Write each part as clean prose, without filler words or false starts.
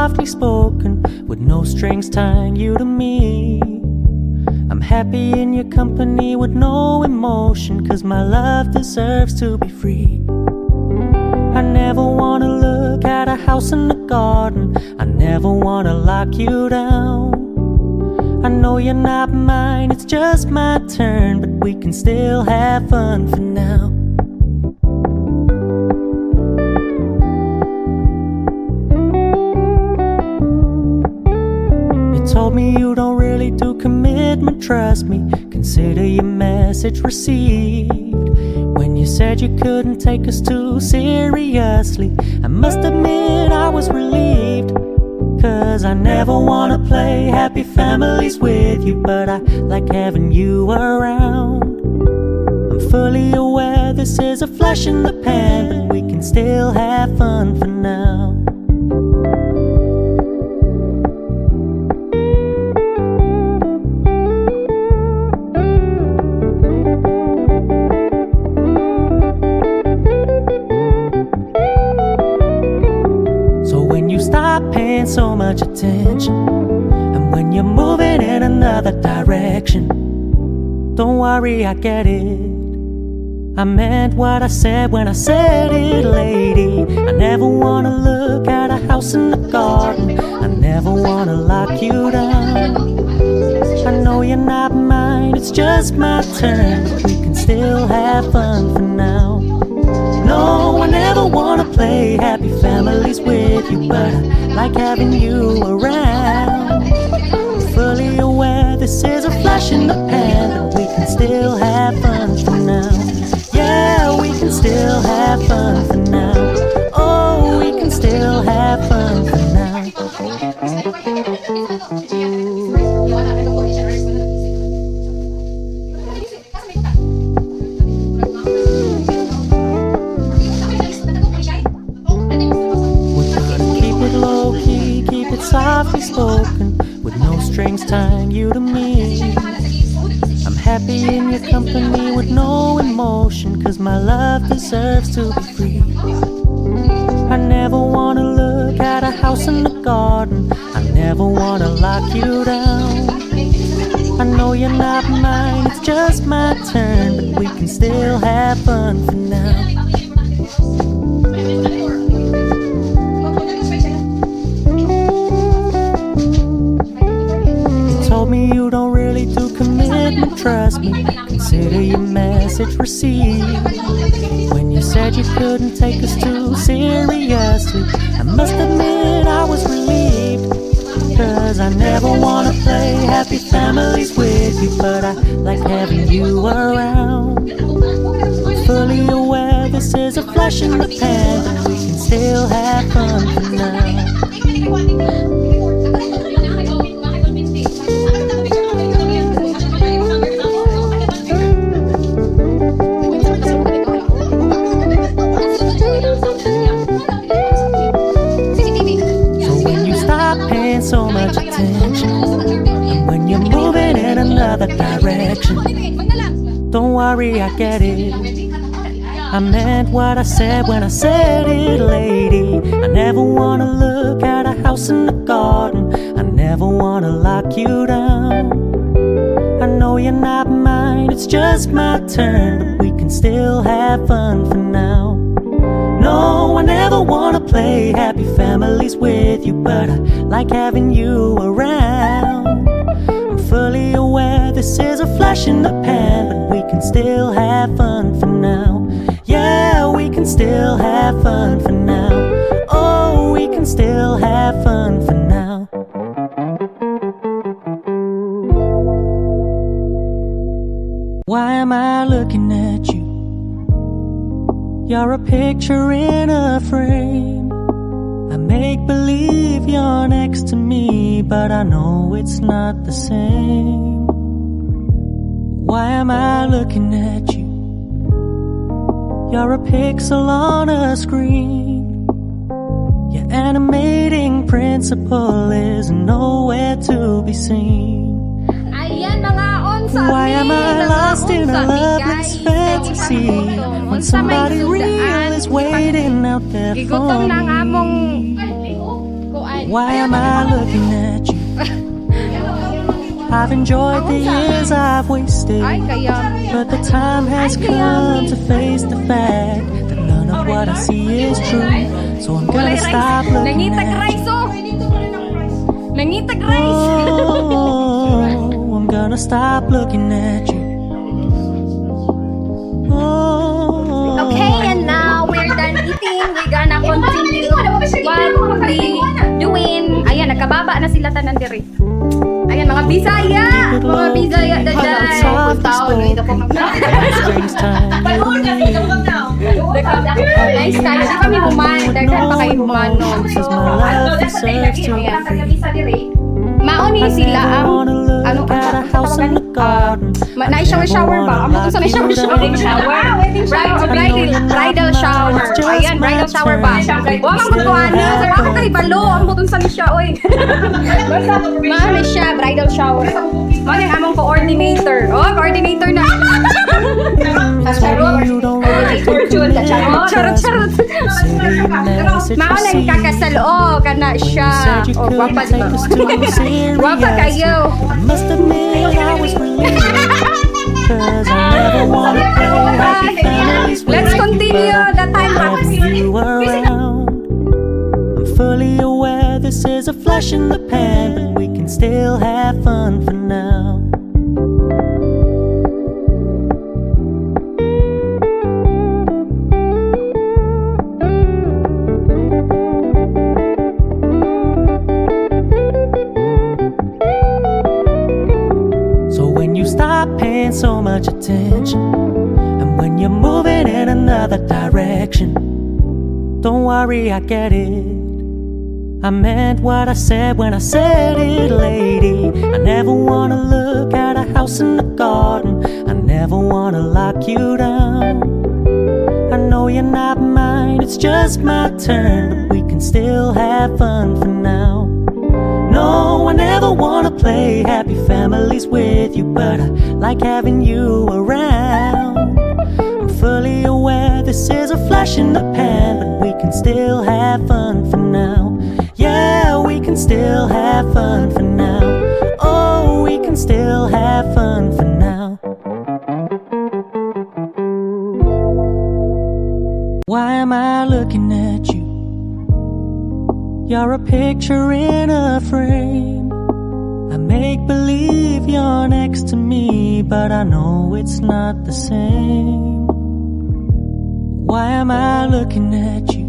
softly spoken, with no strings tying you to me. I'm happy in your company with no emotion, 'cause my love deserves to be free. I never wanna look at a house in the garden, I never wanna lock you down. I know you're not mine, it's just my turn, but we can still have fun for now. You told me you don't really do commitment, trust me, consider your message received. When you said you couldn't take us too seriously, I must admit I was relieved. 'Cause I never wanna play happy families with you, but I like having you around. I'm fully aware this is a flash in the pan, but we can still have fun for now. Stop paying so much attention, and when you're moving in another direction, don't worry, I get it. I meant what I said when I said it, lady. I never wanna look at a house in the garden, I never wanna lock you down. I know you're not mine, it's just my turn, but we can still have fun for now. No, I never wanna play happy families with you, but I like having you around. I'm fully aware this is a flash in the pan, but we can still have fun for now. Yeah, we can still have fun for now. Oh, we can still have fun for now. Low-key, keep it softly spoken, with no strings tying you to me. I'm happy in your company with no emotion, 'cause my love deserves to be free. I never wanna look at a house in the garden, I never wanna lock you down. I know you're not mine, it's just my turn, but we can still have fun for now. Told me you don't really do commitment, trust me, consider your message received. When you said you couldn't take us too seriously, I must admit I was relieved. 'Cause I never wanna play happy families with you, but I like having you around. I'm fully aware this is a flash in the pan, but we can still have fun for now. So much attention, and when you're moving in another direction, don't worry, I get it. I meant what I said when I said it, lady. I never wanna look at a house in the garden, I never wanna lock you down. I know you're not mine, it's just my turn, but we can still have fun for now. No, I never wanna play happy families with you, but I like having you around. I'm fully aware this is a flash in the pan, but we can still have fun for now. Yeah, we can still have fun for now. Oh, we can still have fun for now. Why am I looking at you? You're a picture in a frame. I make believe you're next to me, but I know it's not the same. Why am I looking at you? You're a pixel on a screen. Your animating principle is nowhere to be seen. Why am I lost in a loveless fantasy when somebody real is waiting out there for me? Why am I looking at you? I've enjoyed the years I've wasted, but the time has come to face the fact that none of what I see is true. So I'm gonna stop looking at you. Oh, I'm gonna stop looking at you. Oh. Okay, and now we're done eating. We're gonna continue what we doing. Ayan, nakababa na sila tanan diri. Ayan, mga Bisaya! Mga Bisaya na dyan! Nice tayo. Di kami human. Daghan pa kayo human. Mauni sila ang ano na-shower ba? Amo to sa na-shower. Bridal shower. Ayan, bridal shower ba? Huwag ang magkuhan niya. Sa bakit tayo balo? Ang butong sa siya, oy. Maano siya, bridal shower. Ano yung among coordinator? Oh, coordinator na. Charot. Maano yung kakasal. Oh, kana siya. Oh, wapa diba? Wapa kayo. Must admit I was relieved, 'cause I never wanna play happy families with Let's continue the time lapse. you around. I'm fully aware this is a flash in the pan, but we can still have fun for now. Paying so much attention, and when you're moving in another direction, don't worry, I get it. I meant what I said when I said it, lady. I never wanna look at a house in the garden. I never wanna lock you down. I know you're not mine, it's just my turn, but we can still have fun for now. No, I never wanna play happy families with you, but I like having you around. I'm fully aware this is a flash in the pan, but we can still have fun for now. Yeah, we can still have fun for now. Oh, we can still have fun for now. Why am I looking at you? You're a picture in a frame. I make believe you're next to me, but I know it's not the same. Why am I looking at you?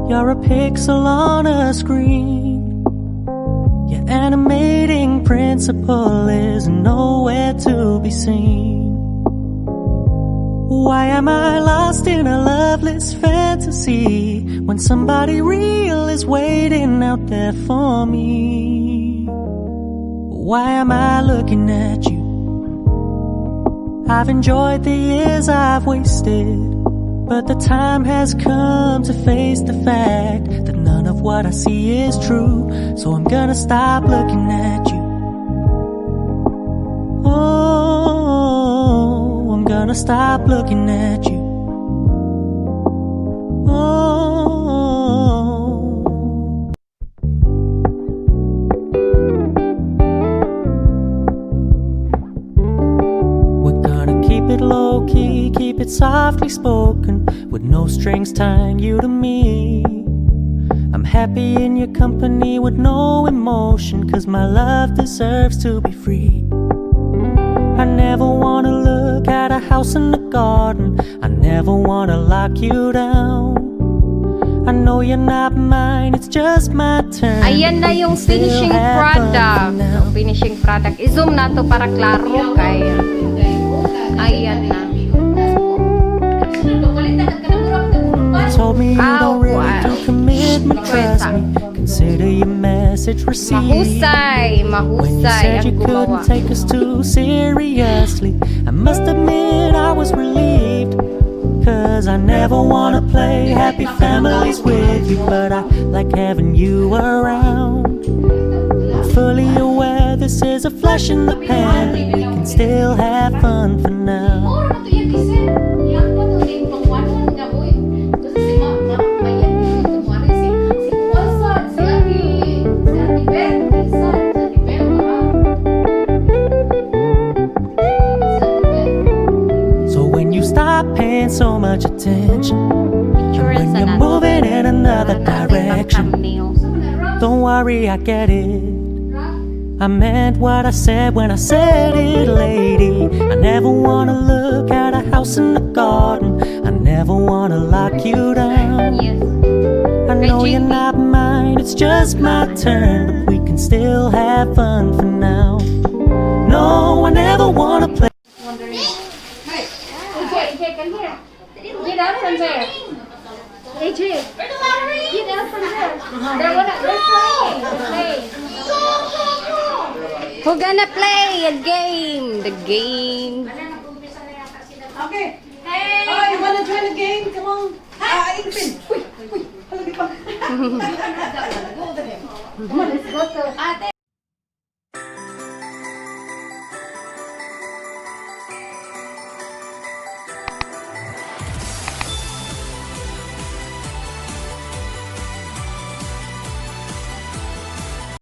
You're a pixel on a screen. Your animating principle is nowhere to be seen. Why am I lost in a loveless fantasy when somebody real is waiting out there for me? Why am I looking at you? I've enjoyed the years I've wasted, but the time has come to face the fact that none of what I see is true. So I'm gonna stop looking at you. Oh, I'm gonna stop looking at you. Oh. We're gonna keep it low-key, keep it softly spoken, with no strings tying you to me. I'm happy in your company with no emotion, 'cause my love deserves to be free. I never wanna look at a house in the garden. I never wanna lock you down. I know you're not mine, it's just my turn. Ayan na yung finishing product. Yung finishing product. I-zoom na to para klaro kaya. Ayan na. Told me you don't really do commitment, trust me. Consider your message received. Mahusay, When you mahusay said ang you couldn't gumawa. take us too seriously, I must admit I was relieved, 'cause I never wanna play happy families with you, but I like having you around. Fully aware this is a flash in the pan, but we can still have fun for now. Don't worry, I get it. I meant what I said when I said it, lady. I never wanna look at a house in the garden. I never wanna lock you down. Yes. I know you're not mine, it's just my turn, but we can still have fun for now. No, I never wanna play. AJ, come here. Get out from there. AJ, get out from there. They're play. Who's gonna play a game? The game. Okay. Hey! Oh, you wanna join the game? Come on. Ingrid. Uy, halagi pa. Come on, let's go to...